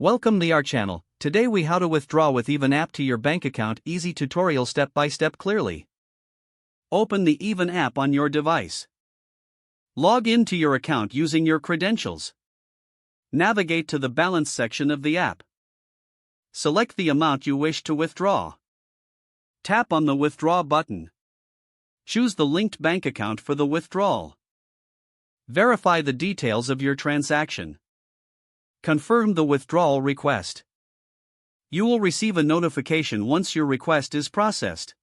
Welcome to our channel. Today we how to withdraw with Even app to your bank account. Easy tutorial, step by step, clearly. Open the Even app on your device. Log into your account using your credentials. Navigate to the balance section of the app. Select the amount you wish to withdraw. Tap on the withdraw button. Choose the linked bank account for the withdrawal. Verify the details of your transaction. Confirm the withdrawal request. You will receive a notification once your request is processed.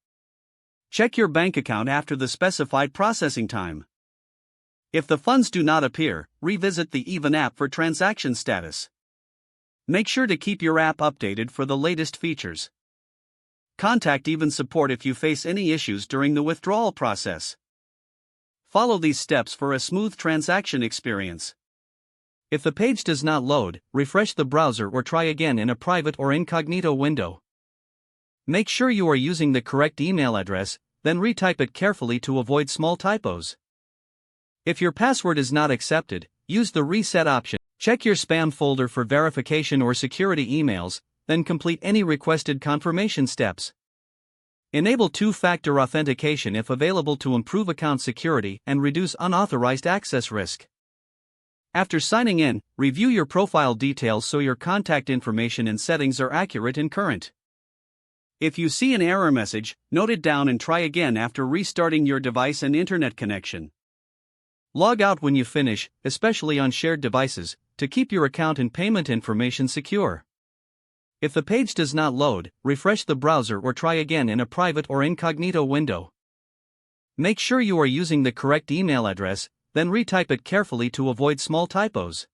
Check your bank account after the specified processing time. If the funds do not appear, revisit the Even app for transaction status. Make sure to keep your app updated for the latest features. Contact Even support if you face any issues during the withdrawal process. Follow these steps for a smooth transaction experience. If the page does not load, refresh the browser or try again in a private or incognito window. Make sure you are using the correct email address, then retype it carefully to avoid small typos. If your password is not accepted, use the reset option. Check your spam folder for verification or security emails, then complete any requested confirmation steps. Enable two-factor authentication if available to improve account security and reduce unauthorized access risk. After signing in, review your profile details so your contact information and settings are accurate and current. If you see an error message, note it down and try again after restarting your device and internet connection. Log out when you finish, especially on shared devices, to keep your account and payment information secure. If the page does not load, refresh the browser or try again in a private or incognito window. Make sure you are using the correct email address, then retype it carefully to avoid small typos.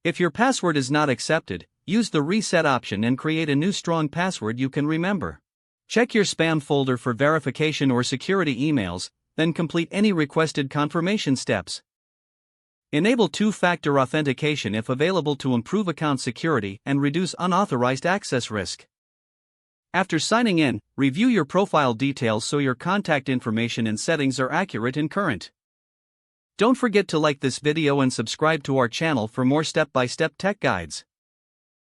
If your password is not accepted, use the reset option and create a new strong password you can remember. Check your spam folder for verification or security emails, then complete any requested confirmation steps. Enable two-factor authentication if available to improve account security and reduce unauthorized access risk. After signing in, review your profile details so your contact information and settings are accurate and current. Don't forget to like this video and subscribe to our channel for more step-by-step tech guides.